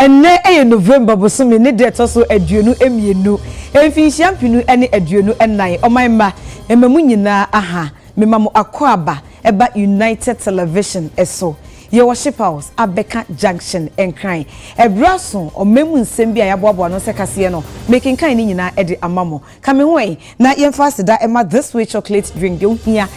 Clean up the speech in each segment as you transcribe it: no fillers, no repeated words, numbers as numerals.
enne November bosome ne de to so aduonu emienu emfi champinu ene aduonu enan omanma emamu nyina aha memamu akwaba eba United Television eso ye worship house Abeka Junction enkran ebraso omemu nsem bia yaboabo no sekase no making kan ni nyina ede amamo kame hoe na yemfa seda ema this way chocolate drink de hia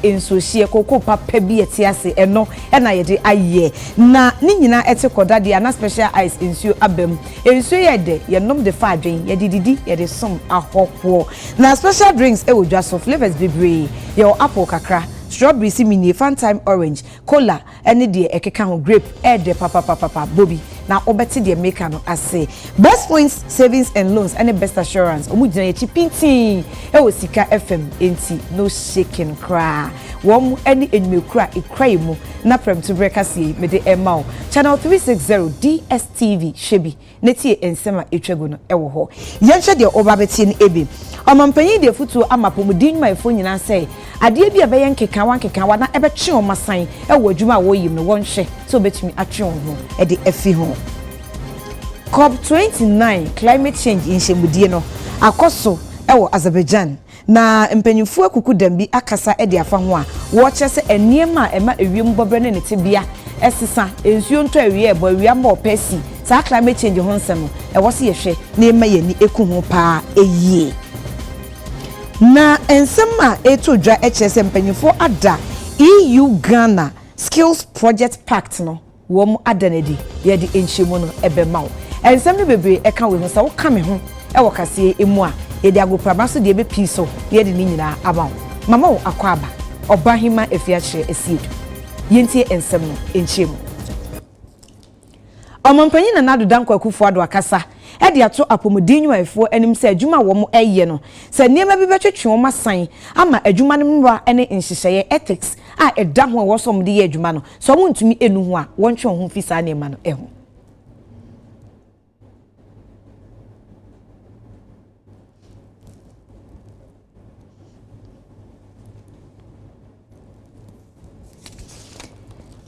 enso hie koko papa bi etiase eno na yede aye na ni nyina ete koda de na special ice ensuo abem ensuo yede ye nom de fa adwen ye dididi ye de som ahokwo na special drinks wodwa so flavors bebre ye apple kakra strawberry simini fun time orange cola any de ekeka ho grape de papa bobby na obeti de maker no ase best points savings and loans and best assurance omugina yechi pintin sika fm enti no shaking cry wom any enmekura ekrai mu na prem to breakers ye mede emao channel 360 DSTV shebi neti ensema etwego no ewo ho yenhwe de obabeti ni ebi omampanyi de futu amapomudin ma efo nyina say ade bi abeyen nkeka wa na ebetwe o masan ewo adwuma wo yim no wonhwe so betumi atwe ho e de afi ho COP29 climate change in Shemudie no akoso ewo Azerbaijan na mpanyimfu akuku dambi akasa e de afa ho a wo kyese eniema ema ewiem bobre ne tebia esisa ensuo nto awie ebo awia ma opesi sa climate change ho nsem no ewo se yehwe na ema yani eku ho pa eyie na ensema etodwa ekyese mpanyimfu ada EU Ghana Skills Project Pact no wom adanedi ye de enchemu no ebemaw ensem ne bebre eka we ho sa wo ka me ho ewo kase emu a ye de agoprama so de be piso ye de ni nyina abaw mama wo akwaba obahima efiache esiedu yentie ensem no enchemu omampanyi na nado danko akufo ado akasa e de ato apomodinyu afo anim se adwuma wo mo eye no se niema bi betwetwe wo masan ama adwuma no mwa ene nhyehyeye ethics a eda ho wo so mo de ye adwuma no so mo ntumi enu ho a wonhwe ho fisa niema no eho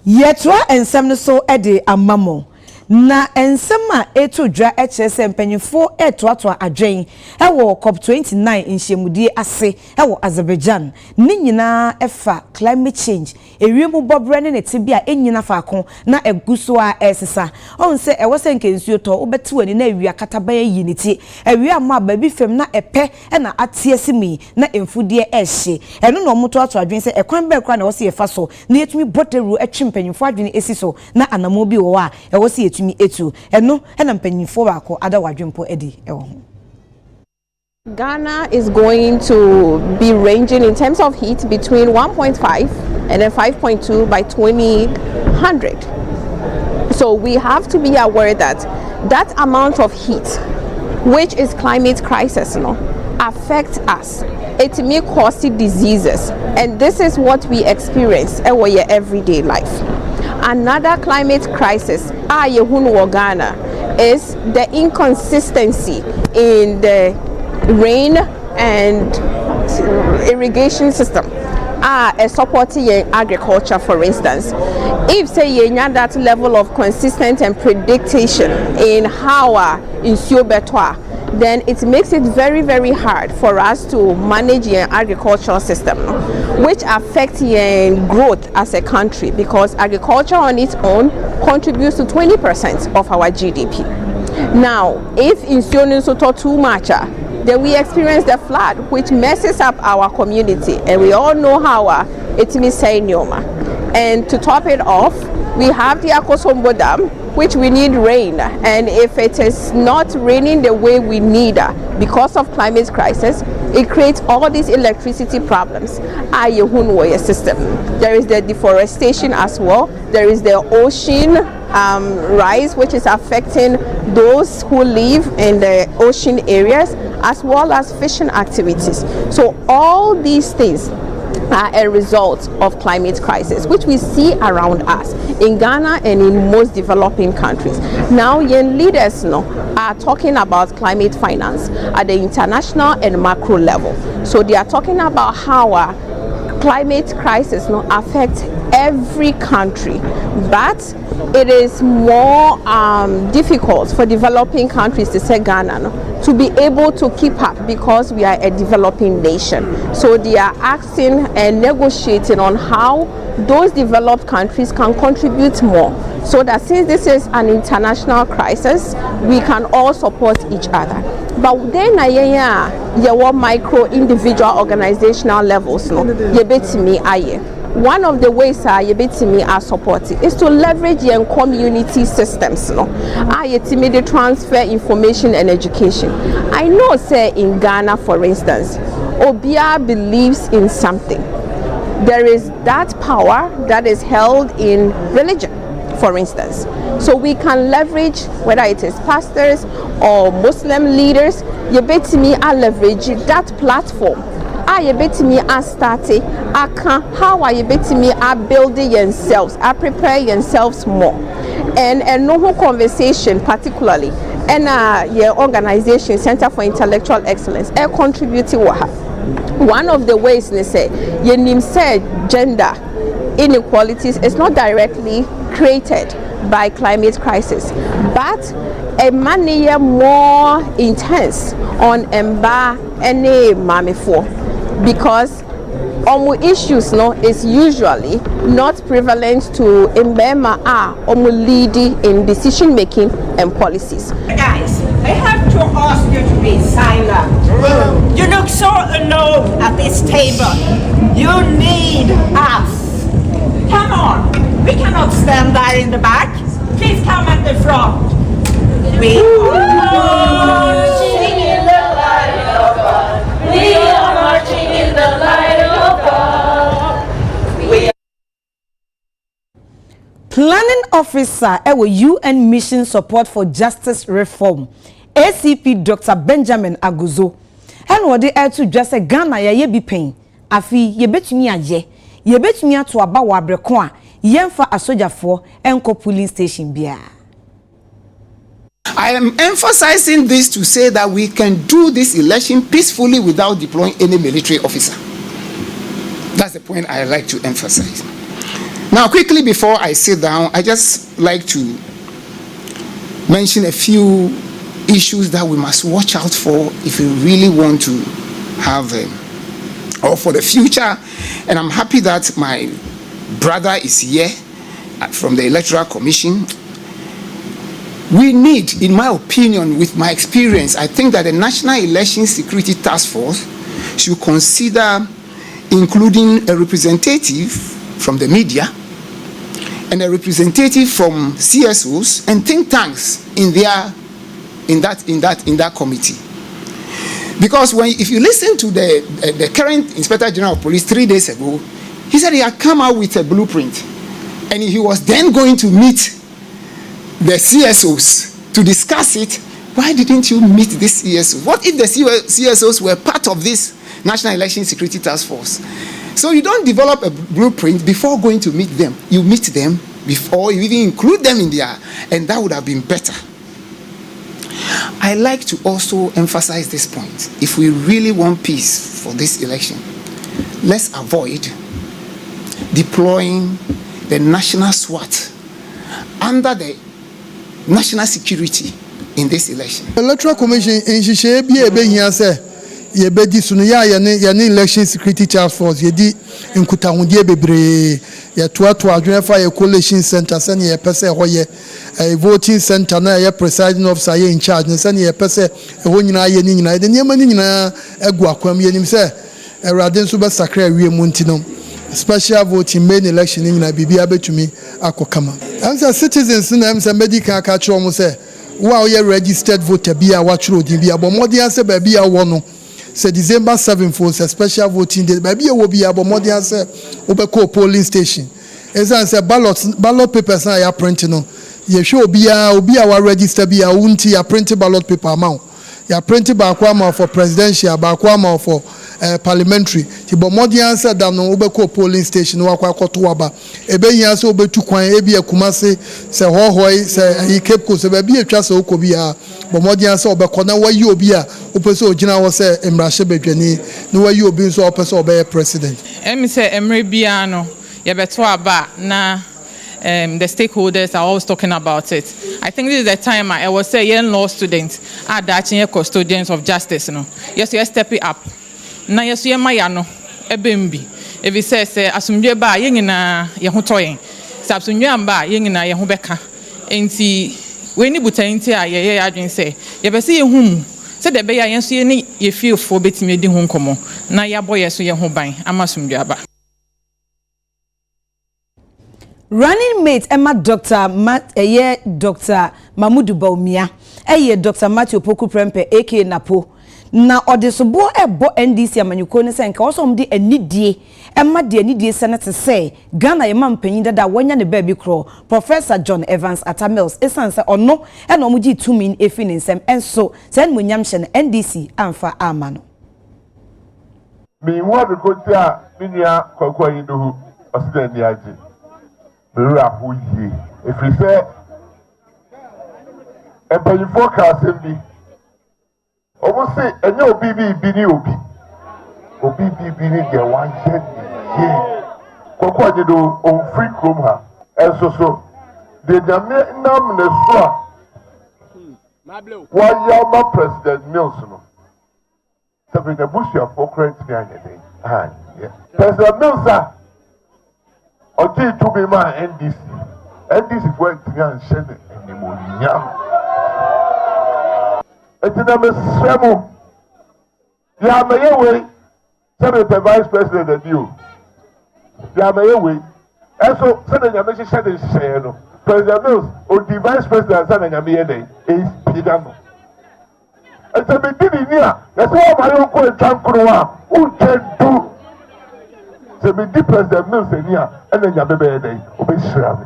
yetwa ensem no so e de amamo na ensema etodwa ekyese mpanyifo etoato adwen ewo COP29 nhyiamudie ase ewo Azerbaijan ni nyina efa climate change ewiemu bobre ne tebia enyina faako na eguso a esesa onse ewo se nkensuo to obetiwani na ewia katabaya yiniti ewia ma baby fem na epe na atiesimi na emfudie ehye eno no moto ato adwen se ekwan be kra na wo se yefa so na yetumi boteru etwi mpanyifo adwen esiso na anamo bi wo a ewo se mi etu eno na mpanyimfo bako ada wadwempo edi ewo Ghana is going to be ranging in terms of heat between 1.5 and then 5.2 by 2100. So we have to be aware that that amount of heat, which is climate crisis, affects us. It may cause diseases, and this is what we experience in our everyday life. Another climate crisis, Ghana, is the inconsistency in the rain and irrigation system. Supporting agriculture, for instance. If say you have that level of consistent and prediction in how then it makes it very, very hard for us to manage the agricultural system, which affects growth as a country, because agriculture on its own contributes to 20% of our GDP. Now, if insurance too much, then we experience the flood, which messes up our community, and we all know how it means say Nyoma. And to top it off, we have the Akosombo Dam, which we need rain, and if it is not raining the way we need because of climate crisis, it creates all these electricity problems. System. There is the deforestation as well. There is the ocean rise, which is affecting those who live in the ocean areas, as well as fishing activities. So all these things are a result of climate crisis, which we see around us in Ghana and in most developing countries. Now, young leaders are talking about climate finance at the international and macro level. So they are talking about how climate crisis no affect every country, but it is more difficult for developing countries to say Ghana no, to be able to keep up because we are a developing nation. So they are asking and negotiating on how those developed countries can contribute more, so that since this is an international crisis, we can all support each other. But then your micro individual organizational levels no yebetimi aye. One of the ways yebetimi are supporting is to leverage your community systems no yetimi de transfer information and education. I know say in Ghana, for instance, Obia believes in something. There is that power that is held in religion, for instance. So we can leverage, whether it is pastors or Muslim leaders, yebetimi a leverage that platform. Yebetimi a starting, how are yebetimi a building themselves, prepare themselves more. And no conversation particularly, and your organization, Center for Intellectual Excellence, contributing to her. One of the ways they say, gender inequalities is not directly created by climate crisis, but a manner more intense on emba any mamifo, because issues no is usually not prevalent to embema leading in decision making and policies. Guys, I have to ask you to be silent. You look so alone at this table. You need us. Come on, we cannot stand there in the back. Please come at the front. We are marching in the light of God. We are marching in the light of God. We are Planning Officer UN Mission Support for Justice Reform, ACP Dr. Benjamin Aguzo. And what they are to just a Ghana ye be pain. Afi ye betumi aye. Ye betumi ato aba wa abreko a yemfa asojafo enko polling station bia. I am emphasizing this to say that we can do this election peacefully without deploying any military officer. That's the point I like to emphasize. Now, quickly before I sit down, I just like to mention a few issues that we must watch out for if we really want to have or for the future. And I'm happy that my brother is here from the Electoral Commission. We need, in my opinion, with my experience, I think that the National Election Security Task Force should consider including a representative from the media and a representative from CSOs and think tanks in that committee. Because if you listen to the current Inspector General of Police 3 days ago, he said he had come out with a blueprint, and he was then going to meet the CSOs to discuss it. Why didn't you meet this CSO? What if the CSOs were part of this National Election Security Task Force? So you don't develop a blueprint before going to meet them. You meet them before you even include them in there, and that would have been better. I like to also emphasize this point. If we really want peace for this election, let's avoid deploying the national SWAT under the national security in this election. The Electoral Commission in Shishe ye bedi sunu ya election security task force ye di nkutahudie bebre ye toato adwen fa ye collation center sane ye pese ho ye voting center na ye presiding officer ye in charge sane ye pese ho nyina ye ni nyina de niam ni nyina egu akwam ye nim se Erade nso be sakra awie mu ntino special voting main election ni nyina bibia betumi akokama ansa citizens na am se medical ka chiro mo se wa ye registered voter bia wa chiro din bia bo modern se ba bia wo no. C'est December 7th for a special voting day. Maybe you will be able to answer Obeko polling station. As I said, ballot papers are printing. You should be our register, be a unti, a printed ballot paper amount. You are printed by Kwama for presidential, by Kwama for parliamentary. You but more the answer than Obeko polling station. Wakwa Kotuaba. Ebe yanso obetu kwan ebi akumase se hohoi se he kept ko se ba bi atwa se okobia but more the answer obeko na wayi obi a opese ogina wo se emrahye bedwani na wayi obi nso opese obeye president. Emi say emre bia no yebeto aba na the stakeholders are always talking about it. I think this is the time I was say young law students are actually custodians of justice no. Yes, you step it up. Na yes you maya no ebembi. If it says asumdwe ba ye nyina ye ho toyen. Sa asumdwe amba ye nyina ye ho beka. Enti we ni butanti a ye adwen say ye be say ye hu say de be ya yen so ye ni ye feel for betimi di ho nkomo na ya boye so ye ho ban amasumdwe aba. Running mate Emma Dr. Dr. Mamudu Baumia Dr. Matthew Poku Prempe aka Napo na odesobo ebo NDC amanyuko ne senka also mde anidie Emma de anidie senate say Ghana yema mpanyin dada wanya ne baby kro Professor John Evans Atamils esanse ono e na omugi 2 min efi ne nsem enso sen munyam hye ne NDC amfa amano mi wa be ko ti a minia kwakwa yi do osida ni aje beru ahoye efiri se empanyifo ka asem bi obo se enye obi bi ni obi ni de wan je ni kwakwa je do on free chrome ha enso so de nyame nam ne so a wa ya ma president Mills no sabi na bushia for current ni anyade president Mills Oti to be my NDC for Tian Shen and Etiname Semo. Ya may way, Senator Vice President and you. Ya may way. And so Senator Yameshi Shen Sheno. President Mills, or the Vice President San Yamiene is Pigano. And so we did in here. That's why my uncle and Tankroa who can do. Se me di president Mills enia ena nya bebe dey obeshira me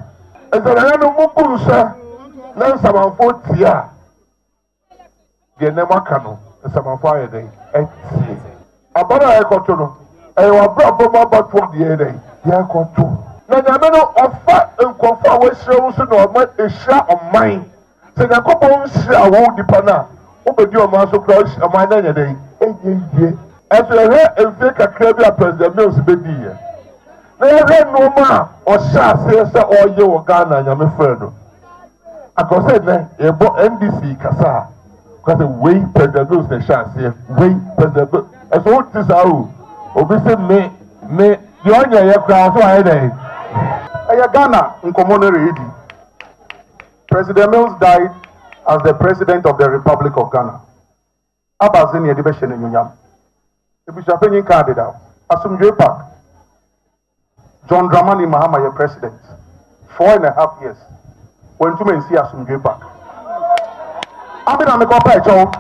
ezara no mukuru sa na samanfo tia de na maka no samanfo aye dey eti abara e koto no e wa bra boma batwo de dey ya koto na nya me no ofa enkofa we hire so no ma ehira oman se nya kopon hira wo dipa na obedi o ma so kra oman na nya dey eye As we hear and fake a crabby president Mills Bedia. They have no ma or shall say, or you or Ghana, and your friend. I can say, a book NDC Casa. Because the way President Mills they shall say, way President Mills. As what is our obviously me, the onion aircraft, so I day. I Ghana in Commonwealth. President Mills died as the President of the Republic of Ghana. Abazini Edition in Yam. If we shall pay card it out, Asumdwe Park, John Dramani Mahama, your president, 4.5 years. When two men see Asumdwe Park, I've been on the corporate show,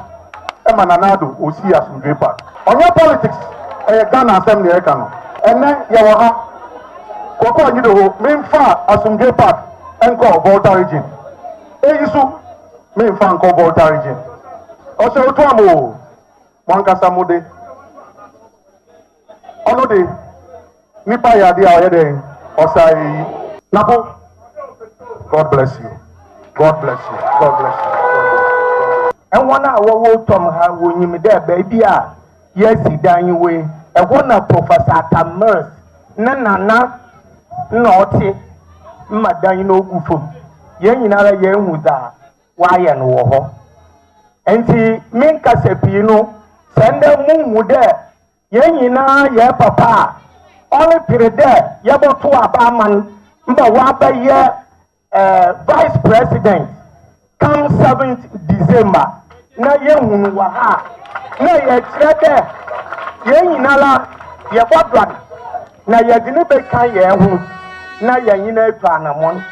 Emma Nanado will see Asumdwe Park. On your politics, a Ghana Assembly Ekano, and then Yawaha, Koko Nido, main far Asumdwe Park, and call Volta region. Eyisu, main fan call Volta region. Also, Tuamo, Wankasamude. Ono de nipa ya dia oyede osai napo. God bless you. God bless you. God bless you. And one wo tom ha wo nyim de baby a yesi dan we e wona Professor Tamers na nana na oti madan na ogufom ye nyinara ye hu da wa ye no wo ho enti minka sepi no sende mu de Yenina ye papa only period there ye boto abaman mba wa ba ye vice president come 7th December na ye hunu wa ha na ye trede yenina la ye bodwan na ye dini be kan ye hu na ye nyina etu anamon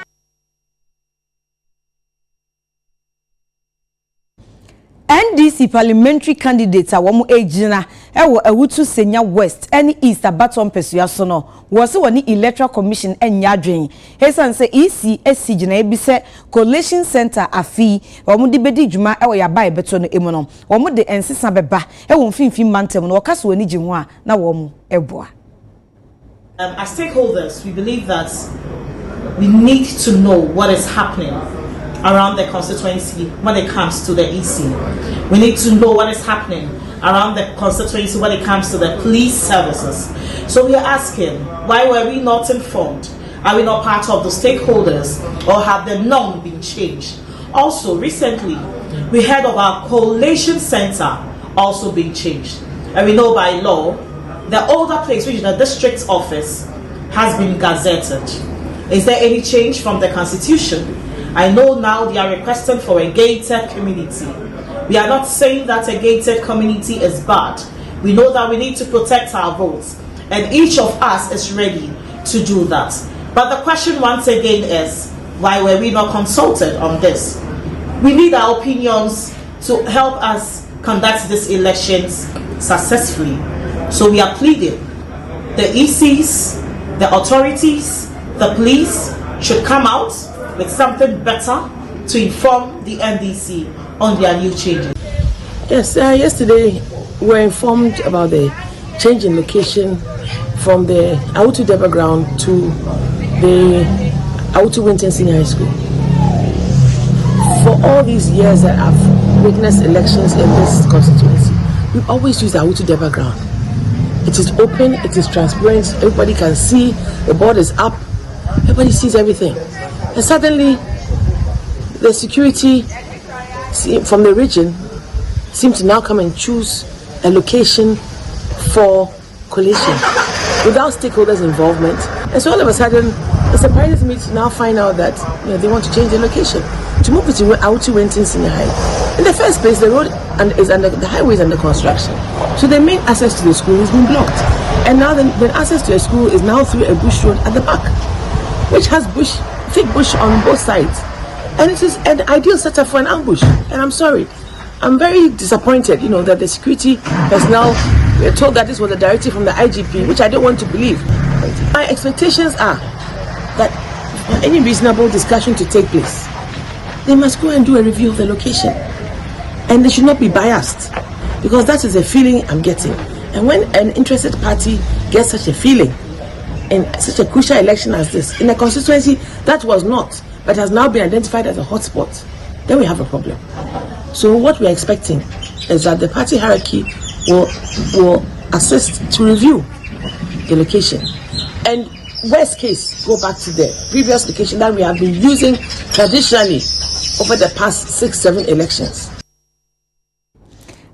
NDC parliamentary candidates a womu ejina ewo ewutu Senya West any East abaton pesua so no wo se woni electoral commission enya adwen hesan se EC esijina ebise collation center afi womu de bedi djuma ewo ya bai beto no emu no womu de ensesa beba ewo mfimfim mantem no wakaso woni gye ho a na womu eboa. As stakeholders, we believe that we need to know what is happening around the constituency when it comes to the EC. We need to know what is happening around the constituency when it comes to the police services. So we are asking, why were we not informed? Are we not part of the stakeholders, or have the norm been changed? Also, recently, we heard of our Collation Center also being changed. And we know by law, the older place, which is the district office, has been gazetted. Is there any change from the constitution? I know now they are requesting for a gated community. We are not saying that a gated community is bad. We know that we need to protect our votes, and each of us is ready to do that. But the question once again is, why were we not consulted on this? We need our opinions to help us conduct these elections successfully. So we are pleading the ECs, the authorities, the police should come out with something better to inform the NDC on their new changes. Yes, yesterday we were informed about the change in location from the Awutu Deba ground to the Awutu Winton Senior High School. For all these years that I've witnessed elections in this constituency, we've always used the Awutu Deba ground. It is open, it is transparent, everybody can see, the board is up, everybody sees everything. And suddenly, the security from the region seem to now come and choose a location for collation without stakeholders' involvement. And so all of a sudden, it surprises me to now find out that they want to change the location to move it to Awutu Winton Senior High. In the first place, the road is under, the highway is under construction, so the main access to the school has been blocked. And now the access to the school is now through a bush road at the back, which has thick bush on both sides, and it is an ideal setup for an ambush. And I'm sorry, I'm very disappointed, that the security personnel were told that this was a directive from the IGP, which I don't want to believe. My expectations are that for any reasonable discussion to take place, they must go and do a review of the location, and they should not be biased, because that is a feeling I'm getting. And when an interested party gets such a feeling in such a crucial election as this, in a constituency that was not, but has now been identified as a hotspot, then we have a problem. So what we are expecting is that the party hierarchy will assist to review the location, and worst case, go back to the previous location that we have been using traditionally over the past 6-7 elections.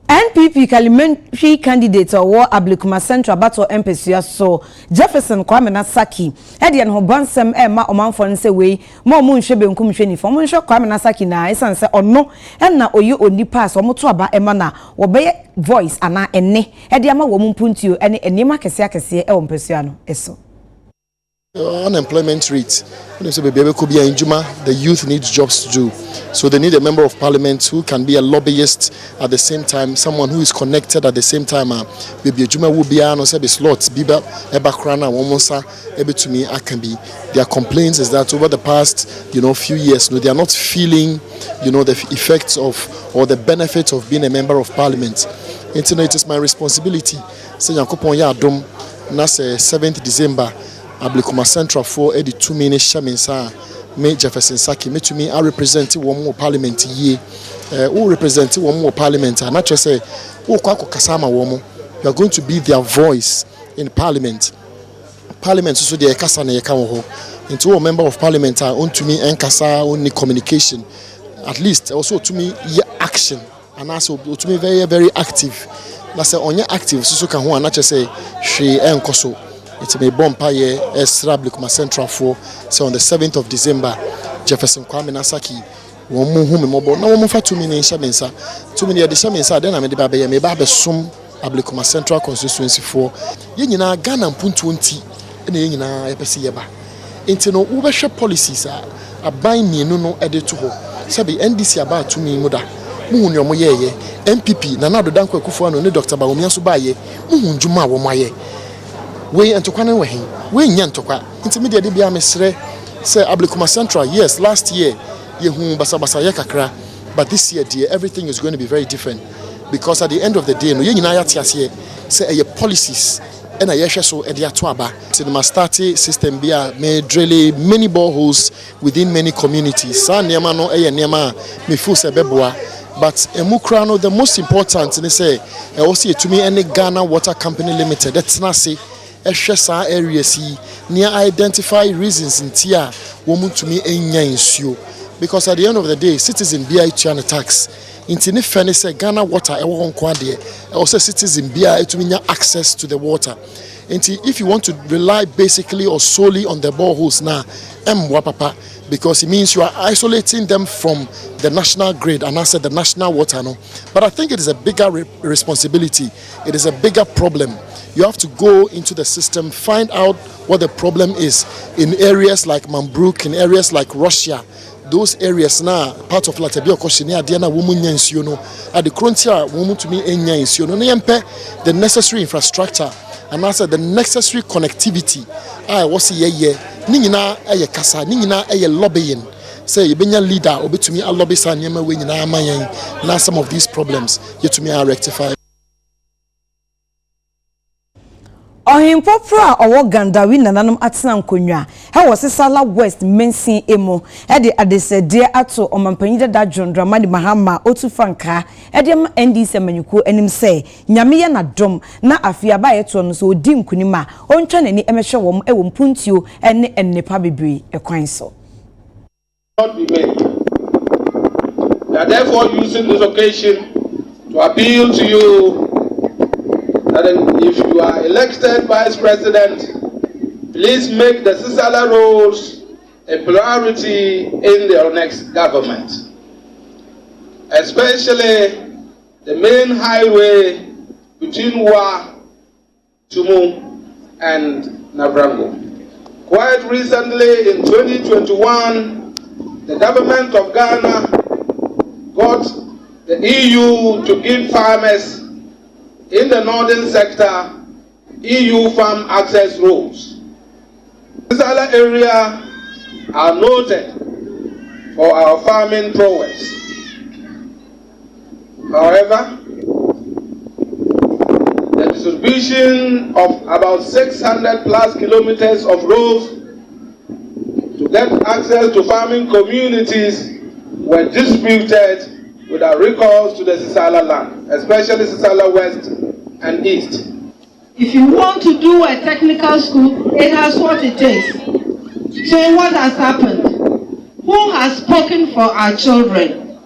NPP Parliamentary candidate or Ablikuma Central Battle MPSUA so Jefferson Kwame Nasaki Edian ho bonsem ma omanfo nse we mo nhwe benkum hwe ni fo mo nhwe Kwame Nasaki na esanse ono na oyi onipa so mo to aba ema na wo be voice ana enne edi ama wo mpuntuo ene enima kese akese e wo MPSUA no eso. Unemployment rate. The youth needs jobs to do. So they need a member of parliament who can be a lobbyist at the same time, someone who is connected at the same time. Their complaints is that over the past few years, they are not feeling the effects of or the benefits of being a member of parliament. It is my responsibility. Say 7th December. Ablikuma Central for Eddie 2 minutes Shaminsa, me Jefferson Saki, me to me, I represent one more parliament ye, who represent one more parliament, and not just say, oh, Kwako Kasama Womo, you are going to be their voice in parliament. Parliament, so the Kasana Yakaho, into a member of parliament, are on to me and Kasa only communication, at least also to me, action, and also to me, very, very active. That's on your active, so can one not just say, she and Koso. It's a bomb paye Ablikuma Central for so on the 7th of December, Jefferson Kwame Nasaki, Womu no one for 2 minutes Shaminsa, 2 minutes the Shaminsa, then I made the baby, may Babe Sum Ablikuma Central constituency for Yenina Ghana Puntunti, and Yenina Epesiaba. Into no Ubersha policies are buying me no edit to her. Sabi NDC about 2 minutes muda. Muhun yomoye, MPP, Nanado Danko Kufuano, Dr. Baumia Subaye, Muhun Juma Womaye. We and Tokwana we Nyantoka. Intermediate Bia Mesre say Ablikuma Central, yes, last year, Yehu Basabasa Yakakra, but this year, dear, everything is going to be very different. Because at the end of the day, no Yenayatias say a policies and a yesha so Ediatwaba. Cinema starty system Bia may drill many boreholes within many communities. San Yamano Nema Mifuse Beboa. but Emukrano, the most important, and they say, also to me, any Ghana Water Company Limited, that's not say, a area see, near identify reasons in Tia, woman to me, in because at the end of the day, citizen BI tax. Intini fene say Ghana Water e won kwa de also citizen bia to mean access to the water. If you want to rely basically or solely on the boreholes now, papa, because it means you are isolating them from the national grid and I said the national water. No, but I think it is a bigger responsibility. It is a bigger problem. You have to go into the system, find out what the problem is in areas like Mambruk, in areas like Russia. Those areas now part of Latabia Koshini Diana woman no at the frontier woman to me no the necessary infrastructure and also the necessary connectivity. I was ye nina a kasa nina a lobbying say you benya leader or to me a lobby san yema when now some of these problems yet to me are rectified. Ohimpopro a owo Gandawi nananom atena nkonwa he wo Sisala West mensin emo e de adesede ato omampanyida da John Dramani Mahama otufanka e de NDC manyuko anim se nyame ye na dom na afia ba yeto no so odi nkunima ontwa nani emehwe wom e wo mpuntio ene ennepa bebre ekwan so. We are therefore using this occasion to appeal to you that if you are elected vice president, please make the Sisala roads a priority in your next government, especially the main highway between Wa, Tumu, and Navrango. Quite recently, in 2021, the government of Ghana got the EU to give farmers in the northern sector EU farm access roads. This other area are noted for our farming prowess. However, the distribution of about 600 plus kilometers of roads to get access to farming communities were disputed with our recourse to the Sisala land, especially Sisala West and East. If you want to do a technical school, it has what it takes. So what has happened? Who has spoken for our children?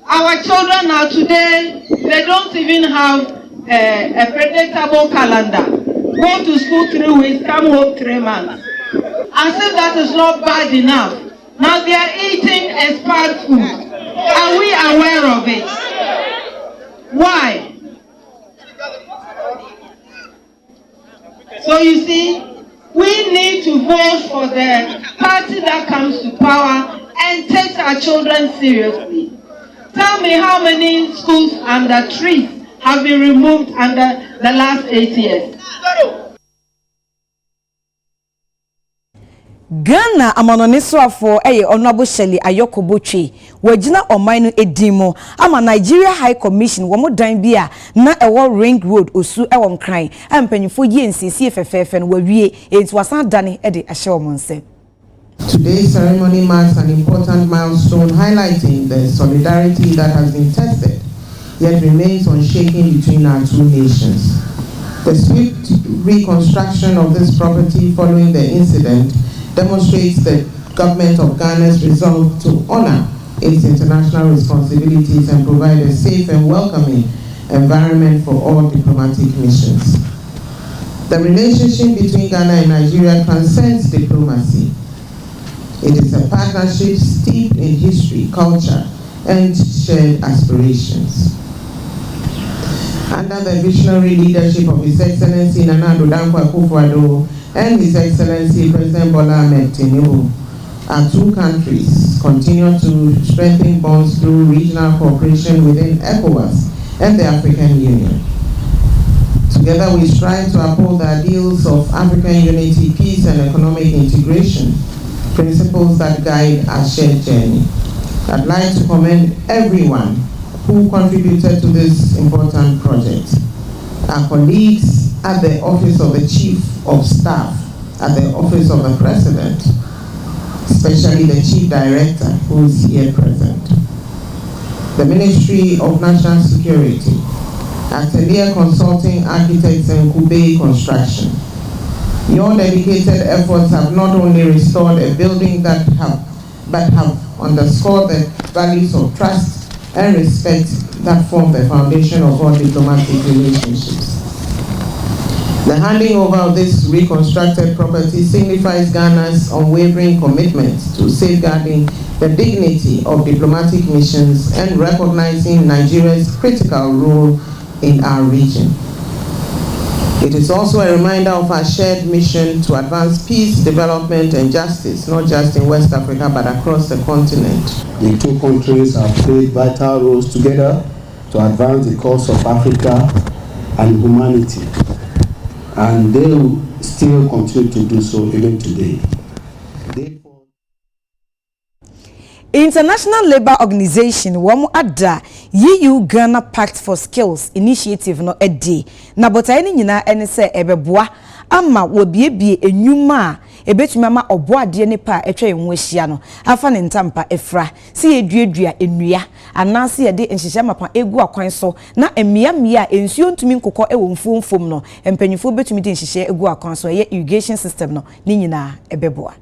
Our children now today, they don't even have a predictable calendar. Go to school 3 weeks, come home 3 months. As if that is not bad enough. Now they are eating expired food. Are we aware of it? Why? So you see, we need to vote for the party that comes to power and takes our children seriously. Tell me how many schools under trees have been removed under the last 8 years? Ghana amanonesoafo honorable Shelley Ayokobotwe wagina oman no edimo ama Nigeria High Commission wo modan bia na ewo ring road osu ewo nkran ampanyifo ye nsisi efefefe no wawie enti wasan dane de ahye wo monse. Today's ceremony marks an important milestone highlighting the solidarity that has been tested yet remains unshaken between our two nations. The swift reconstruction of this property following the incident demonstrates the government of Ghana's resolve to honor its international responsibilities and provide a safe and welcoming environment for all diplomatic missions. The relationship between Ghana and Nigeria transcends diplomacy. It is a partnership steeped in history, culture, and shared aspirations. Under the visionary leadership of His Excellency Nana Addo Dankwa Akufo-Addo and His Excellency President Bola Ahmed Tinubu, our two countries continue to strengthen bonds through regional cooperation within ECOWAS and the African Union. Together we strive to uphold the ideals of African unity, peace, and economic integration, principles that guide our shared journey. I'd like to commend everyone who contributed to this important project. Our colleagues at the Office of the Chief of Staff, at the Office of the President, especially the Chief Director who is here present. the Ministry of National Security, Atelier Consulting Architects and Kube Construction. Your dedicated efforts have not only restored a building but have underscored the values of trust and respect that form the foundation of all diplomatic relationships. The handing over of this reconstructed property signifies Ghana's unwavering commitment to safeguarding the dignity of diplomatic missions and recognizing Nigeria's critical role in our region. It is also a reminder of our shared mission to advance peace, development, and justice, not just in West Africa, but across the continent. The two countries have played vital roles together to advance the cause of Africa and humanity, and they will still continue to do so even today. International Labour Organization wɔn ada EU Ghana Pact for Skills initiative no edi na botae ni nyina ene se ebeboa ama wobiebie enyuma ebetumi ama oboade ne pa etwa enwo ahia no afa ne ntampa efra se eduadua enua anase yede enhyehye mapa egu akwan so na emia ensuo ntumi nkokɔ ewo mfomfom no empanyifo betumi de enhyehye egu akwan so ye irrigation system no ni nyina ebeboa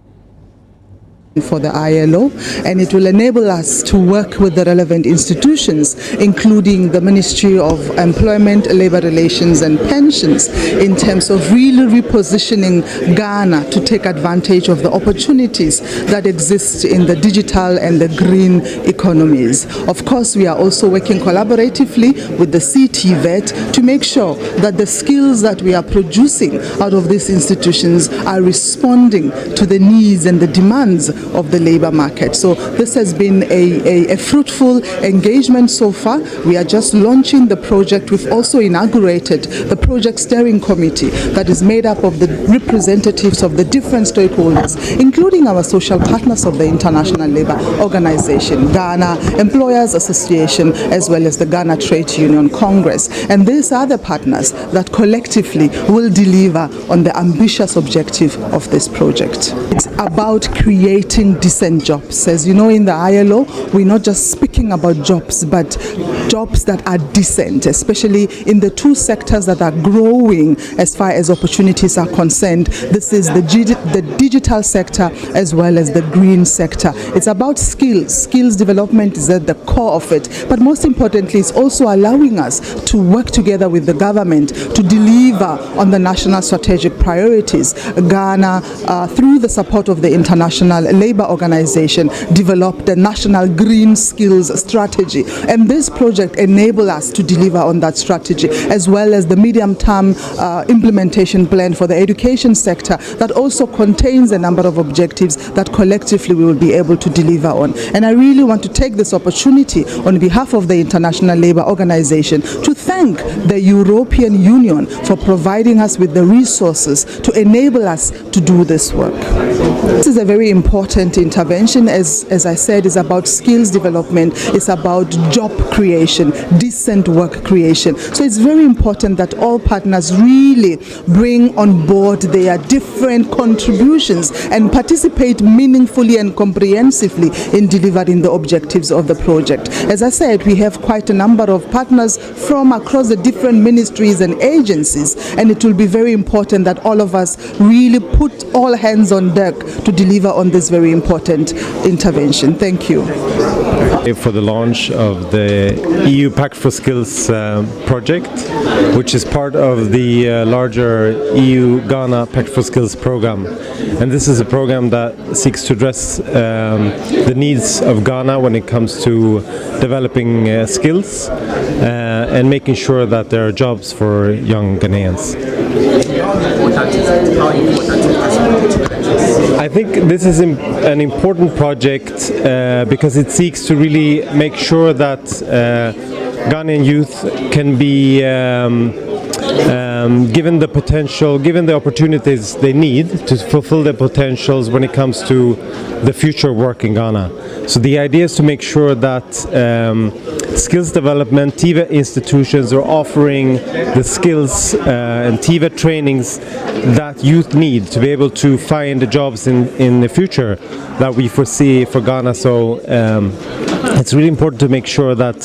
for the ILO, and it will enable us to work with the relevant institutions, including the Ministry of Employment, Labour Relations and Pensions, in terms of really repositioning Ghana to take advantage of the opportunities that exist in the digital and the green economies. Of course, we are also working collaboratively with the CTVET to make sure that the skills that we are producing out of these institutions are responding to the needs and the demands of the labor market. So this has been a fruitful engagement so far. We are just launching the project. We've also inaugurated the project steering committee that is made up of the representatives of the different stakeholders, including our social partners of the International Labour Organization, Ghana Employers Association, as well as the Ghana Trade Union Congress. And these are the partners that collectively will deliver on the ambitious objective of this project. It's about creating decent jobs. As you know, in the ILO, we're not just speaking about jobs, but jobs that are decent, especially in the two sectors that are growing as far as opportunities are concerned. This is the digital sector as well as the green sector. It's about skills. Skills development is at the core of it. But most importantly, it's also allowing us to work together with the government to deliver on the national strategic priorities. Ghana, through the support of the International Labour Organization, developed the National Green Skills Strategy. And this project enables us to deliver on that strategy, as well as the medium-term implementation plan for the education sector that also contains a number of objectives that collectively we will be able to deliver on. And I really want to take this opportunity on behalf of the International Labour Organization to thank the European Union for providing us with the resources to enable us to do this work. This is a very important intervention. As I said, is about skills development, it's about job creation, decent work creation. So it's very important that all partners really bring on board their different contributions and participate meaningfully and comprehensively in delivering the objectives of the project. As I said, we have quite a number of partners from across the different ministries and agencies, and it will be very important that all of us really put all hands on deck to deliver on this very important intervention. Thank you. For the launch of the EU Pact for Skills project, which is part of the larger EU Ghana Pact for Skills program. And this is a program that seeks to address the needs of Ghana when it comes to developing skills and making sure that there are jobs for young Ghanaians. I think this is an important project because it seeks to really make sure that Ghanaian youth can be given the potential, given the opportunities they need to fulfill their potentials when it comes to the future work in Ghana. So the idea is to make sure that skills development, TVET institutions are offering the skills and TVET trainings that youth need to be able to find the jobs in the future that we foresee for Ghana. So It's really important to make sure that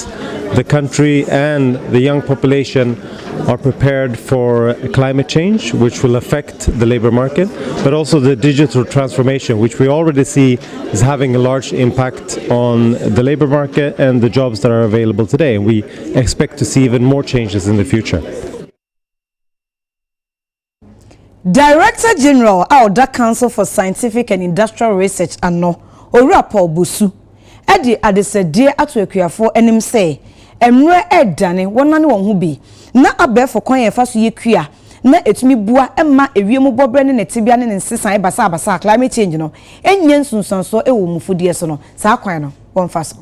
the country and the young population are prepared for climate change, which will affect the labor market, but also the digital transformation, which we already see is having a large impact on the labor market and the jobs that are available today. And we expect to see even more changes in the future. Director General of the Council for Scientific and Industrial Research ano Owura Paul Bosu edi adesedie ato akuafo enim say emre edane wonane won ho bi na abefo kwan yefa so yekua na etumi bua emma ewiemu bobre ne netibia ne nsesan basa climate change no enye nsunsanso ewo mufudie so no saa kwan no wonfa so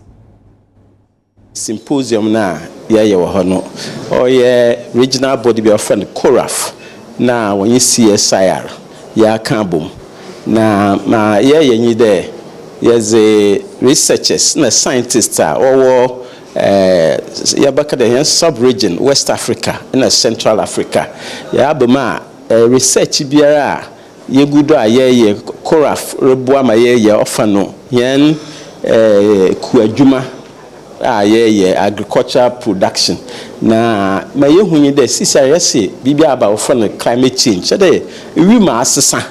symposium na ye wo no oye regional body be friend CORAF na when you CSIR ya kabum na ye nyi there yes a researchers na scientists or yabaka the sub region West Africa and Central Africa ya abema research biara ye gudo aye CORAF reboa ma ye ofano yen kuadwuma ye agriculture production na ma ye hunyi de CSIR bibia aba ofano climate change so de wi ma asesa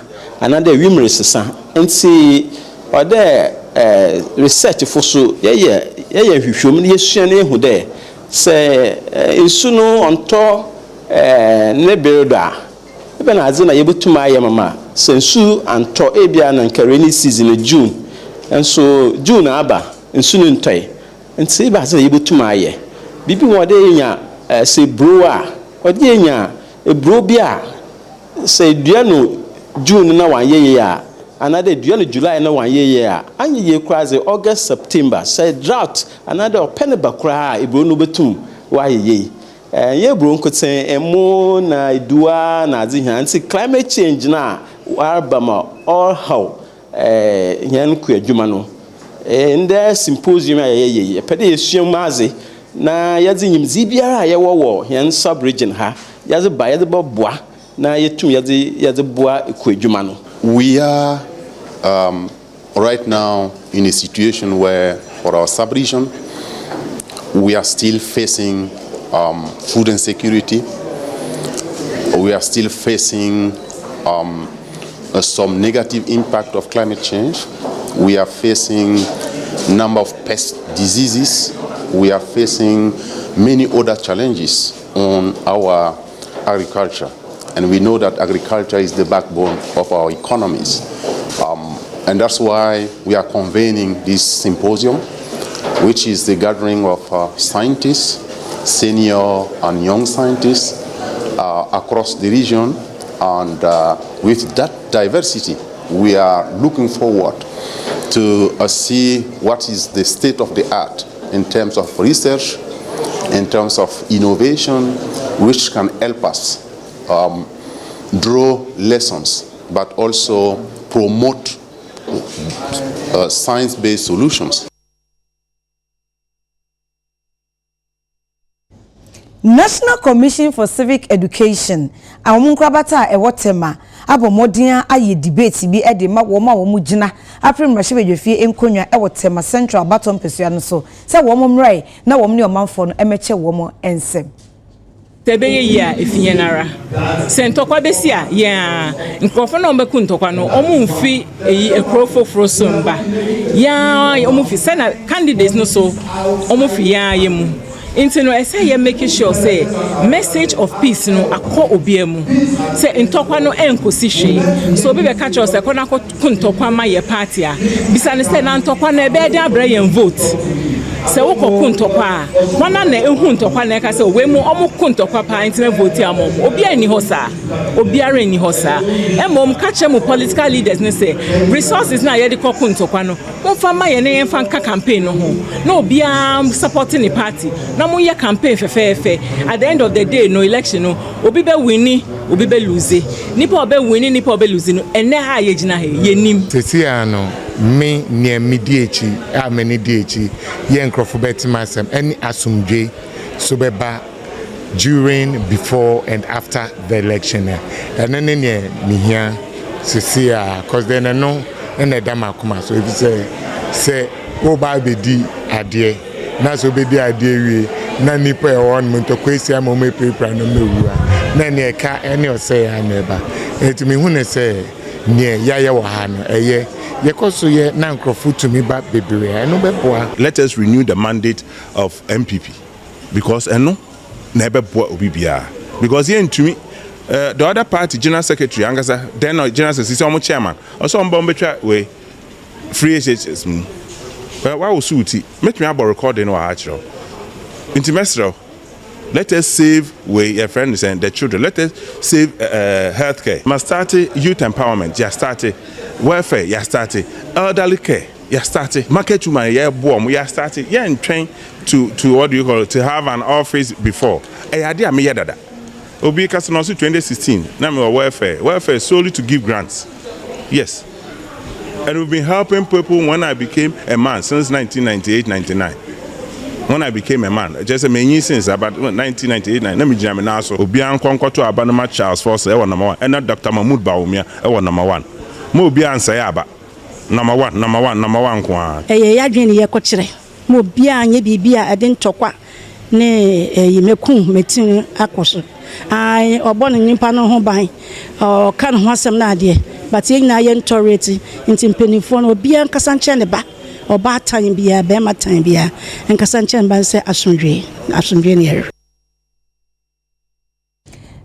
another wi mresesa nti or there research for so ye hwehwom ne yesua ne hu de se insu no onto ne beroda ebe na aze na yebutuma aye mama se insu anto ebia na rainy season June enso June aba insu no ntoi nti ba aze na yebutuma aye bibi wode nya se bro a wode nya ebro bia se dua no June na wan ye a another July na one year anye ye kwaze August September say drought another peneba kra ebro no betum wa ye ye bro nkoten emo na idua na adi hanti climate change na arbama all how yan ku adwuma no in the symposium ye pede yesuam maze na yadzi nyimzi biara ye wo yan sub region ha yadzi ba yadzi boa na yetum yadzi boa ku adwuma no. We are right now in a situation where, for our sub-region, we are still facing food insecurity. We are still facing some negative impact of climate change. We are facing number of pest diseases. We are facing many other challenges on our agriculture. And we know that agriculture is the backbone of our economies. And that's why we are convening this symposium, which is the gathering of scientists, senior and young scientists across the region. And with that diversity, we are looking forward to see what is the state of the art in terms of research, in terms of innovation, which can help us draw lessons, but also promote science-based solutions. National Commission for Civic Education amunkrabata e wotema abomodin aye debate bi e de ma wo ma wo mugina aprem rahwedwefie enkonwa e wotema Central Baton Pesua no so se wo momrai na wo ne omanfo no emeche wo mo ensem tebeye ya efienara sentokwa besia ya nkrofo na ombeku ntokwa no omumfi ekrofo frosomba ya omumfi sena candidates no so omumfi ya yemu into no say you making sure say message of peace no akọ obiemu say ntokwa no enkosi hwe so be catch us ekona ko ntokwa ma ye party a bisane say na ntokwa na ebe dey abra yen vote se wo ko ntokwa wana na ehu ntokwa na ka say we mu omu ntokwa pa internet vote amom obi ani hosa obi ara ani hosa emom catch mu political leaders ne say resources na ye de ko ntokwa no mfa ma ye ne mfa nka campaign no ho na obi am supporting the party na mo ye campaign fefefe at the end of the day no election no obi be win obi be lose nipa obi win nipa obi lose no ene ha ye gina he ye nim tete ano me ne Midday a many DH ye nkrofo betima any asumdwe so beba during, before and after the election and then ne here cause then no and the dama kuma so if you say o ba be di ade na so be di ade wi na nipa e won mo to kwesi am mo paper no mewu na ne ka ene o say ya na ba etimi hu ne say ne ya ye wo ha no eye ye koso ye na nkrofo to me ba bebre no be boa. Let us renew the mandate of MPP because eno na be boa obi bia because ye ntumi the other party general secretary angasa then general secretary omo chairman also on bomb betwa we free HHS why was suiti make me about recording or actual intimestro. Let us save your friends and the children. Let us save healthcare. Must start youth empowerment. Just start welfare. Just start elderly care. Just start market woman. Yeah, boom. We are starting. Yeah, and train to what do you call it? To have an office before. Idea me yada. Obi Kasanosu 2016. Now we welfare. Welfare solely to give grants. Yes, and we've been helping people when I became a man since 1998-99. When I became a man, just a many since about 1998, let me jam now. So, Obian Conquer to Abanama Charles Force, number one, and not Dr. Mahmoud Baumia, number one. Mobian Sayaba, number one, Kwan. A Yagin Yakotre, Mobian Yabibia, I didn't talk. Ne Yemekum, Metin Akos. I or born in Pano Hobine or Can Wasam Nadia, but in Nayan Torreti, in Timpeniphone or Bian Casanchaneba. Or bad time be a bema time be a and Casanchan by say Asundre near.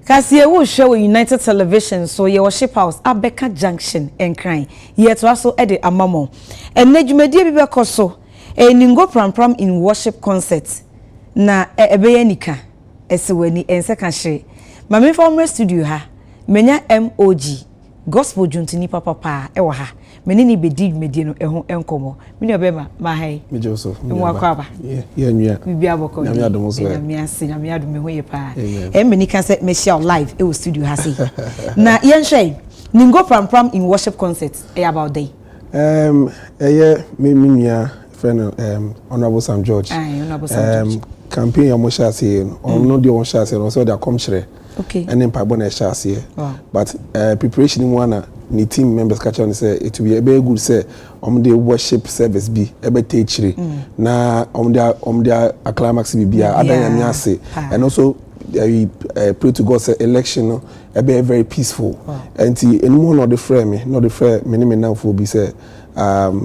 Kasi will show United Television so your worship house Abeka Junction and crying yet also edit a mamo and Nejumedi Bibekoso a ningo pram in worship concert na ebeyenika esiweni en second share mame former studio ha menya MOG gospel juntini papa ewa ha menini bedi medie no eho enkomo mini obema ma hai me Joseph nwa kwaba yeah nwia bibi aboko na mi adomo so na mi ase na mi adome ho ye pa meni kan say me share live e studio ha say na yen hwe ningo pram in worship concert about day me nwia friend honorable Sam George honorable Sam George campaign am share say on no dey on share say no so dey come chere okay and then pabo na share say but preparation in one ni team members catch on say it will be a very good say the worship service be ebe teachiri na the climax be bia adan yam say and also we pray to God say election no ebe very peaceful and anyone not the frame me now for be say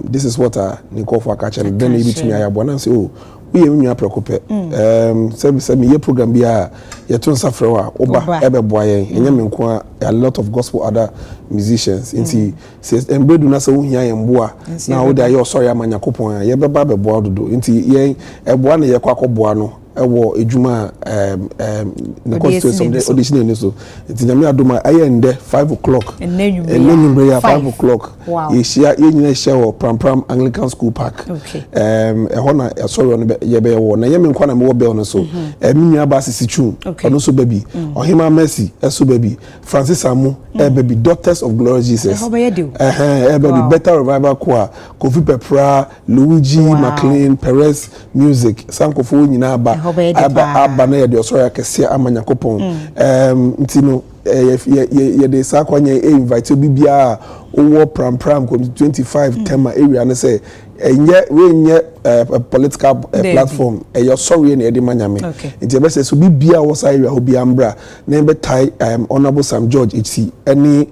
this is what ni call for catch and then maybe to me ayabona say oh we enya preoccupy say me program bia ye ton safre wa oba ebe boaye enya me nko a lot of gospel other musicians inti says embredu na say wo hia ye mboa na wo da ye sorry amanya kopon ye beba be boa dodo inti ye eboa na ye kwa koboa no ewo ejuma the constitution of the audition ni so inti nyame adoma aye nde 5 o'clock enenyu ya 5 o'clock ye share ye nyina share wo pram Anglican School Park ehona sorry on ye be wo na ye me nkwa na me wo be on so eminya ba sisi chu ono so baby ohima Mercy eso baby Francis Amu baby Daughters of Glory Jesus baby Better Revival Choir Kofi Pepra Luigi McLean Perez Music sankofo nyina aba na ye de sorry akese amanya kopon ntino ye de sakwanye invite bibia owo pram 25 tema area na say enye political platform your sorry na edimanyame nti be say so bibia wo area obi ambra na be tie honorable Sam George HC any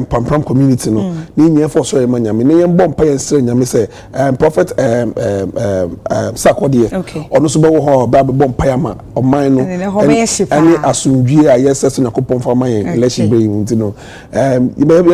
pram community no ni nye for sorry manyame na ye bompa ye sere nyame say prophet sakode ono so be wo ho ba bompa ya ma oman no any asundwie a yes so nakopon fama ye election be nti no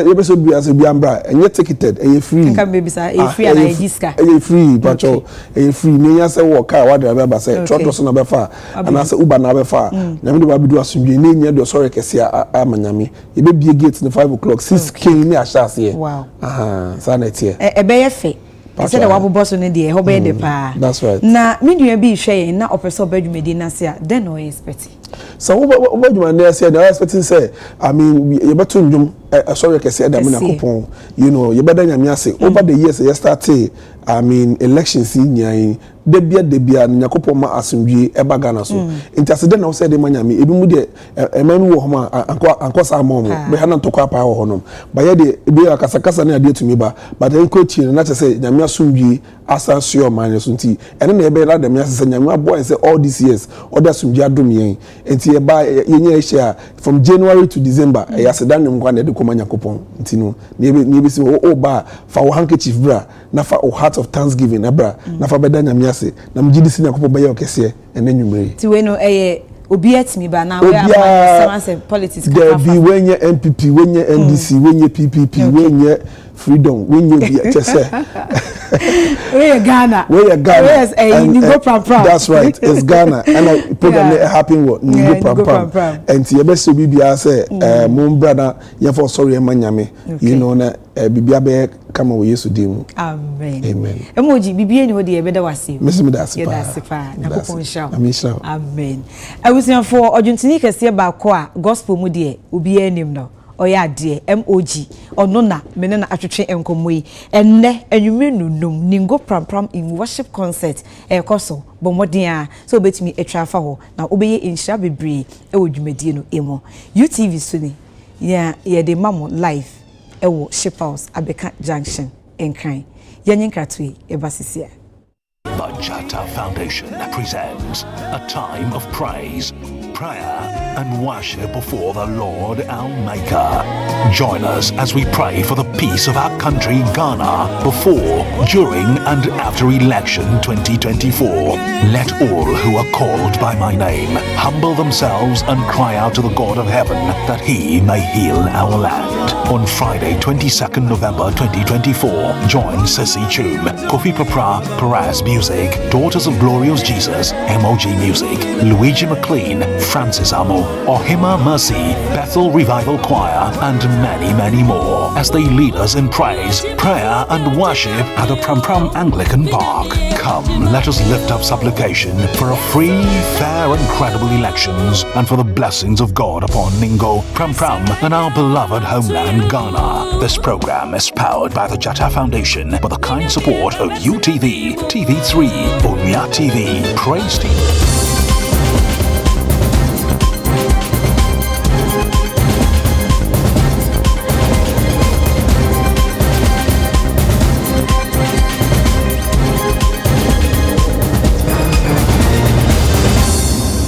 ye be so bia so bi ambra enye ticketed enye free kan be bisa e free na register enye free pacho enye free me ya say wo car wa de ba say trotros na be fa ana say uber na be fa nyame de ba bidu asundwie na enye de sorry kese amanyame ye be bie gate no 5 o'clock 6k ni a chance here sa na tie e be ye fe say the wabo boss no de pa that's right na me nua bi hwe na opeso badwumedi na se a then no expect So what you man say they are expecting say I mean you better ndum sorry can say that me na kupon you know you better nyame ase over the years you start I mean elections in debia nyakopon ma asumdwe eba Ghana so intercedent na say dey manyame ebi mu de emanu wo homa anko sa mom be ha na ntokwa pa wo honom ba ye de ebi akasakasa na ade tumi ba but enko chi na say nyame asumdwe asansio man so nti ene na ebe la dem say nyame abo and say all these years other asumdwe adom yen enti e ba yenye share from January to December e yasedan nem kwa na de koma nyakopon nti no na ebi si o ba fa wo handkerchief bra na fa o heart of thanksgiving abra na fa beda nyame ase na mjidi si nyakopon ba ye okese ene nwumre ti we no obi atimi ba na we am some politics there be wenye MPP wenye NDC wenye PPP wenye freedom wenye bi chese we Ghana yes you go pram that's right it's Ghana and program happen what you go pram and you best bibia say mon brother you for sorry emanyame you know na bibia be kama we Yesu dim amen amen emoji bibia ni ho de be da wase me da se pa na kopon sha amen awusian for ojuntini kese ba ko a gospel mu de obi anim no oya de MOG ono na mene na atwetwe enkomo yi enne anwumre nunum ningo pram in worship concert ekoso bomodin a so betimi etwa fa ho na obeye insha bebre wodwumadie no emo UTV so ni ye de mamo live ewo Ship House Abeka Junction enkran yanyinkratwe ebasisia. The Jata Foundation presents a time of praise, prayer and worship before the Lord our Maker. Join us as we pray for the peace of our country Ghana before, during and after election 2024. Let all who are called by my name humble themselves and cry out to the God of heaven that he may heal our land. On Friday 22nd November 2024, join Sissy Chum, Kofi Papra, Perez Music, Daughters of Glorious Jesus, MOG Music, Luigi McLean, Francis Amo, Ohima Mercy, Bethel Revival Choir, and many more as they lead us in praise, prayer, and worship at the Pram Anglican Park. Come, let us lift up supplication for a free, fair, and credible elections and for the blessings of God upon Ningo, Pram and our beloved homeland Ghana. This program is powered by the Jata Foundation with the kind support of UTV, TV3, Onya TV, Praise Team.